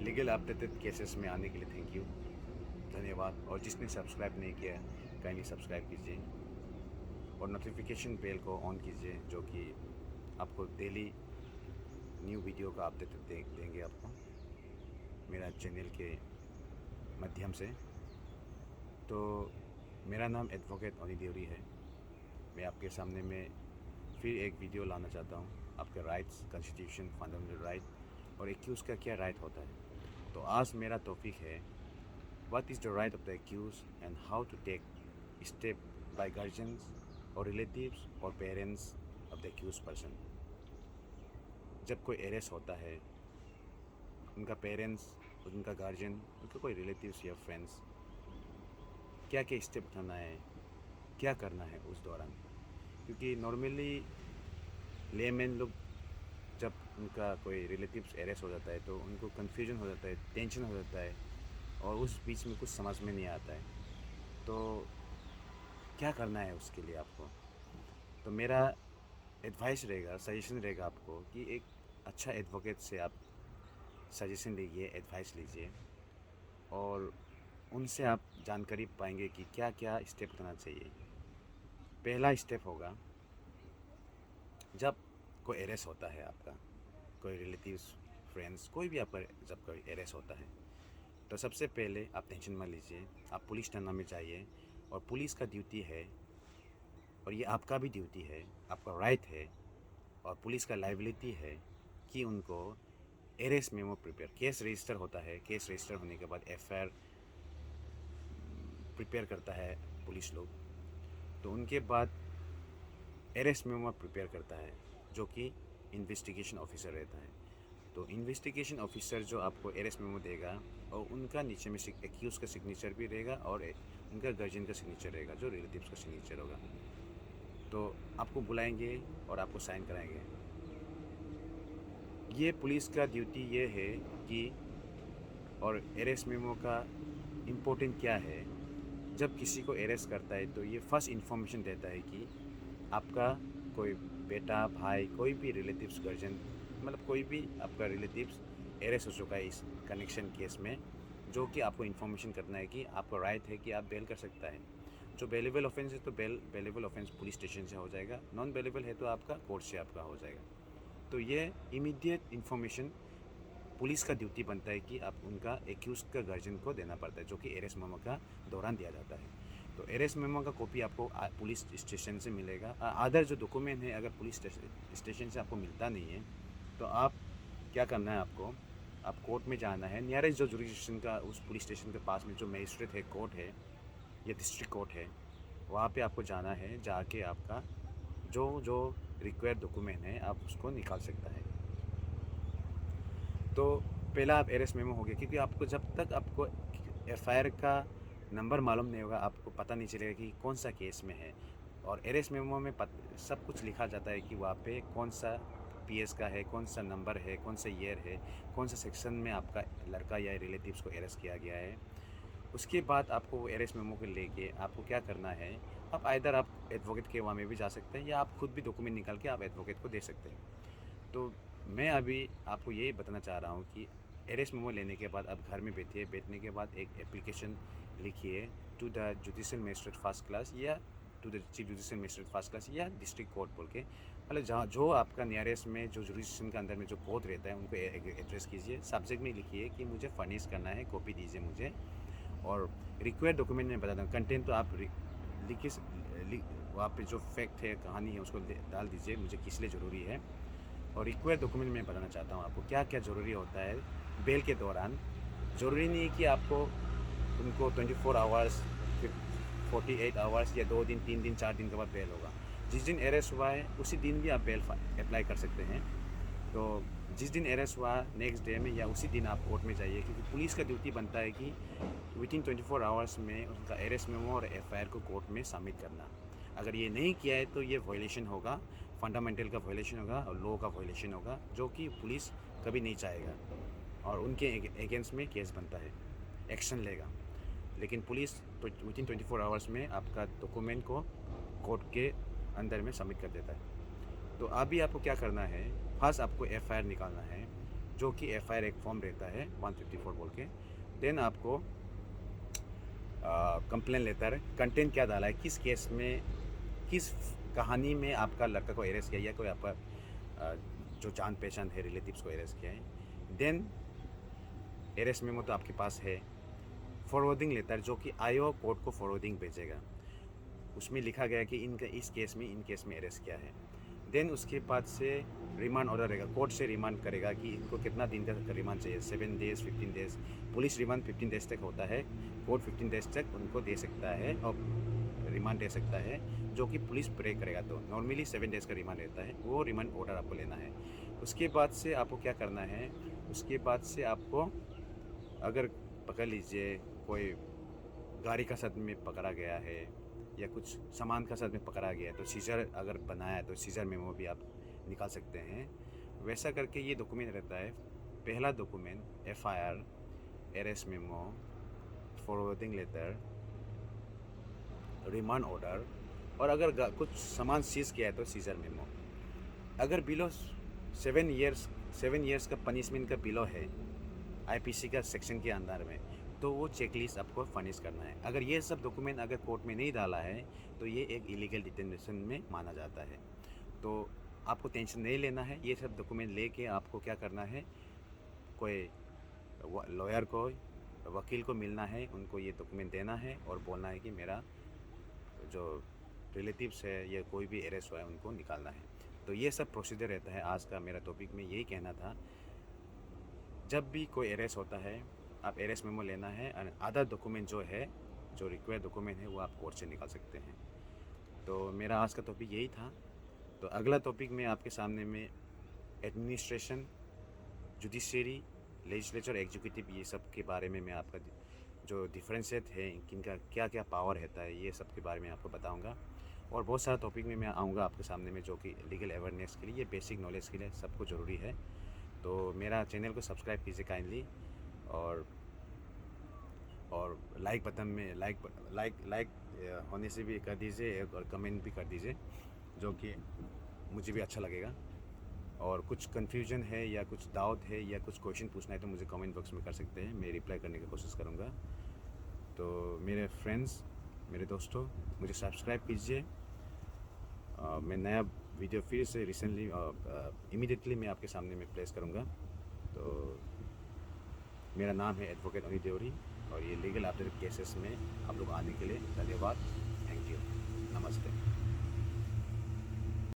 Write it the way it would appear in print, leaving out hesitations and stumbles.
Legal updated cases में आने के लिए थैंक यू, धन्यवाद। और जिसने सब्सक्राइब नहीं किया काइंडली सब्सक्राइब कीजिए और नोटिफिकेशन बेल को ऑन कीजिए, जो कि आपको डेली न्यू वीडियो का अपडेट देंगे आपको मेरा चैनल के माध्यम से। तो मेरा नाम एडवोकेट ओनी देवरी है। मैं आपके सामने में फिर एक वीडियो लाना चाहता हूँ, आपके राइट्स, कॉन्स्टिट्यूशन, फंडामेंटल राइट और एक्यूज़ का क्या राइट होता है। तो आज मेरा टॉपिक है what is the right of the accuse and how to take step by guardians और रिलेटिव्स और parents of the accuse person. जब कोई अरेस्ट होता है, उनका पेरेंट्स, उनका गार्जियन, उनका कोई रिलेटिव्स या फ्रेंड्स क्या क्या स्टेप उठाना है, क्या करना है उस दौरान। क्योंकि नॉर्मली लेमैन लोग जब उनका कोई रिलेटिव्स अरेस्ट हो जाता है तो उनको कन्फ्यूजन हो जाता है, टेंशन हो जाता है और उस बीच में कुछ समझ में नहीं आता है। तो क्या करना है उसके लिए आपको। तो मेरा एडवाइस रहेगा, सजेशन रहेगा आपको कि एक अच्छा एडवोकेट से आप सजेशन लीजिए, एडवाइस लीजिए और उनसे आप जानकारी पाएंगे कि क्या क्या स्टेप उठाना चाहिए। पहला स्टेप होगा, जब कोई अरेस्ट होता है आपका, कोई रिलेटिव्स, फ्रेंड्स, कोई भी आपका जब कोई अरेस्ट होता है तो सबसे पहले आप टेंशन मत लीजिए, आप पुलिस थाना में जाइए। और पुलिस का ड्यूटी है और ये आपका भी ड्यूटी है, आपका राइट है और पुलिस का लाइबिलिटी है कि उनको arrest memo prepare, case register होता है, केस रजिस्टर होने के बाद एफआईआर प्रिपेयर करता है पुलिस लोग। तो उनके बाद अरेस्ट मेमो प्रिपेयर करता है जो कि इन्वेस्टिगेशन ऑफिसर रहता है। तो इन्वेस्टिगेशन ऑफिसर जो आपको अरेस्ट मेमो देगा और उनका नीचे में एक्यूज़ का सिग्नेचर भी रहेगा और उनका गार्जियन का सिग्नेचर रहेगा, जो रिलेटिव्स का सिग्नेचर होगा। तो आपको बुलाएंगे और आपको साइन कराएंगे। ये पुलिस का ड्यूटी ये है कि, और अरेस्ट मेमो का इम्पोर्टेंट क्या है, जब किसी को अरेस्ट करता है तो ये फर्स्ट इन्फॉर्मेशन देता है कि आपका कोई बेटा, भाई, कोई भी रिलेटिव्स, गार्जियन, मतलब कोई भी आपका रिलेटिव्स अरेस्ट हो चुका है इस कनेक्शन केस में, जो कि आपको इन्फॉर्मेशन करना है कि आपको राइट है कि आप बेल कर सकता है। जो बेलेबल ऑफेंस है तो बेलेबल ऑफेंस पुलिस स्टेशन से हो जाएगा, नॉन बेलेबल है तो आपका कोर्ट से आपका हो जाएगा। तो ये इमीडिएट इन्फॉर्मेशन पुलिस का ड्यूटी बनता है कि आप उनका एक्यूज का गार्जियन को देना पड़ता है, जो कि अरेस्ट मेमो का दौरान दिया जाता है। तो अरेस्ट मेमो का कॉपी आपको पुलिस स्टेशन से मिलेगा। अदर जो डॉक्यूमेंट है अगर पुलिस स्टेशन से आपको मिलता नहीं है तो आप क्या करना है, आप कोर्ट में जाना है। नियरेस्ट जो जुरिडिक्शन का उस पुलिस स्टेशन के पास में जो मजिस्ट्रेट है, कोर्ट है या डिस्ट्रिक्ट कोर्ट है, वहाँ पे आपको जाना है। जाके आपका जो जो रिक्वायर्ड डॉक्यूमेंट है आप उसको निकाल सकता है। तो पहला आप अरेस्ट मेमो हो गया, क्योंकि आपको जब तक आपको एफआईआर का नंबर मालूम नहीं होगा आपको पता नहीं चलेगा कि कौन सा केस में है। और अरेस्ट मेमो में सब कुछ लिखा जाता है कि वहाँ पे कौन सा पीएस का है, कौन सा नंबर है, कौन सा ईयर है, कौन सा सेक्शन में आपका लड़का या रिलेटिव्स को अरेस्ट किया गया है। उसके बाद आपको वो अरेस्ट मेमो को लेके आपको क्या करना है, आप आइदर आप एडवोकेट के वहाँ में भी जा सकते हैं या आप खुद भी डॉक्यूमेंट निकाल के आप एडवोकेट को दे सकते हैं। तो मैं अभी आपको यही बताना चाह रहा हूँ कि अरेस्ट मेमो लेने के बाद आप घर में बैठिए, बैठने के बाद एक एप्लीकेशन लिखिए to the judicial magistrate first class या to the chief judicial magistrate first class या डिस्ट्रिक्ट कोर्ट बोल के, मतलब जहाँ जो आपका नियरेस्ट में जो जुडिशन के अंदर में जो कोर्ट रहता है उनको एड्रेस कीजिए। सब्जेक्ट में लिखिए कि मुझे फर्निश करना है, कॉपी दीजिए मुझे। और रिक्वायर्ड डॉक्यूमेंट में बता दूँ, कंटेंट तो आप लिखिए, वहाँ पे जो फैक्ट है, कहानी है, उसको डाल दीजिए मुझे किस लिए ज़रूरी है। और रिक्वायर्ड डॉक्यूमेंट मैं बताना चाहता हूँ आपको क्या क्या ज़रूरी होता है बेल के दौरान। ज़रूरी नहीं है कि आपको उनको 24 आवर्स, फिर 48 आवर्स या 2 दिन, 3 दिन, 4 दिन के बाद बेल होगा। जिस दिन अरेस्ट हुआ है उसी दिन भी आप बेल अप्लाई कर सकते हैं। तो जिस दिन अरेस्ट हुआ नेक्स्ट डे में या उसी दिन आप कोर्ट में जाइए, क्योंकि पुलिस का ड्यूटी बनता है कि विदिन 24 आवर्स में उनका अरेस्ट मेमो और एफआईआर को कोर्ट में सबमिट करना। अगर ये नहीं किया है तो ये वायलेशन होगा, फंडामेंटल का वायलेशन होगा और लॉ का वायलेशन होगा, जो कि पुलिस कभी नहीं चाहेगा और उनके अगेंस्ट में केस बनता है, एक्शन लेगा। लेकिन पुलिस तो विदिन 24 आवर्स में आपका डॉक्यूमेंट को कोर्ट के अंदर में सबमिट कर देता है। तो अभी आपको क्या करना है, फर्स्ट आपको एफआईआर निकालना है। जो कि FIR एक फॉर्म रहता है 154 बोल के। देन आपको कंप्लेन लेटर, कंटेंट क्या डाला है, किस केस में, किस कहानी में आपका लड़का को अरेस्ट किया या कोई आपका जो जान पहचान है रिलेटिव्स को अरेस्ट किया है। देन अरेस्ट मेमो तो आपके पास है। फॉरवर्डिंग लेटर जो कि आईओ कोर्ट को फॉरवर्डिंग भेजेगा, उसमें लिखा गया कि इनका इस केस में, इन केस में अरेस्ट किया है। देन उसके बाद से रिमांड ऑर्डर रहेगा, कोर्ट से रिमांड करेगा कि इनको कितना दिन का रिमांड चाहिए, 7 days, 15 days. Police remand 15 days तक होता है, कोर्ट 15 डेज़ तक उनको दे सकता है और रिमांड दे सकता है, जो कि पुलिस प्रे करेगा। तो नॉर्मली 7 डेज़ का रिमांड रहता है, वो रिमांड ऑर्डर आपको लेना है। उसके बाद से आपको क्या करना है, उसके बाद से आपको अगर पकड़ लीजिए कोई गाड़ी का साथ में पकड़ा गया है या कुछ सामान का साथ में पकड़ा गया है, तो सीजर अगर बनाया है तो सीजर मेमो भी आप निकाल सकते हैं। वैसा करके ये डॉक्यूमेंट रहता है। पहला document FIR, arrest memo, forwarding letter, remand order, और अगर कुछ सामान सीज किया है तो सीजर मेमो। अगर बिलो 7 ईयर्स का पनिशमेंट का बिलो है IPC का सेक्शन के अंदर में, तो वो चेकलिस्ट आपको फर्निश करना है। अगर ये सब डॉक्यूमेंट अगर कोर्ट में नहीं डाला है तो ये एक इलीगल डिटेंशन में माना जाता है। तो आपको टेंशन नहीं लेना है, ये सब डॉक्यूमेंट लेके आपको क्या करना है, कोई लॉयर को, वकील को मिलना है, उनको ये डॉक्यूमेंट देना है और बोलना है कि मेरा जो रिलेटिव्स है या कोई भी अरेस्ट हुआ है उनको निकालना है। तो ये सब प्रोसीजर रहता है। आज का मेरा टॉपिक में यही कहना था। जब भी कोई अरेस्ट होता है, आप अरेस्ट मेमो लेना है और आधा डॉक्यूमेंट जो है, जो रिक्वायर्ड डॉक्यूमेंट है, वो आप कोर्ट से निकाल सकते हैं। तो मेरा आज का टॉपिक यही था। तो अगला टॉपिक मैं आपके सामने में एडमिनिस्ट्रेशन, जुडिशरी, लेजिस्लेचर, एग्जीक्यूटिव, ये सब के बारे में मैं आपका जो डिफरेंसेट है, किनका क्या क्या पावर रहता है, ये सब के बारे में आपको बताऊंगा। और बहुत सारा टॉपिक में मैं आऊँगा आपके सामने में, जो कि लीगल अवेयरनेस के लिए, ये बेसिक नॉलेज के लिए सबको ज़रूरी है। तो मेरा चैनल को सब्सक्राइब कीजिए काइंडली, और लाइक बटन में लाइक होने से भी कर दीजिए और कमेंट भी कर दीजिए, जो कि मुझे भी अच्छा लगेगा। और कुछ कन्फ्यूजन है या कुछ डाउट है या कुछ क्वेश्चन पूछना है तो मुझे कमेंट बॉक्स में कर सकते हैं, मैं रिप्लाई करने की कोशिश करूँगा। तो मेरे फ्रेंड्स, मेरे दोस्तों, मुझे सब्सक्राइब कीजिए। मैं नया वीडियो फिर से रिसेंटली इमीडिएटली मैं आपके सामने में प्लेस करूँगा। तो मेरा नाम है एडवोकेट अनिल देवरी, और ये लीगल अपडेट केसेस में आप लोग आने के लिए धन्यवाद। Thank you. नमस्ते।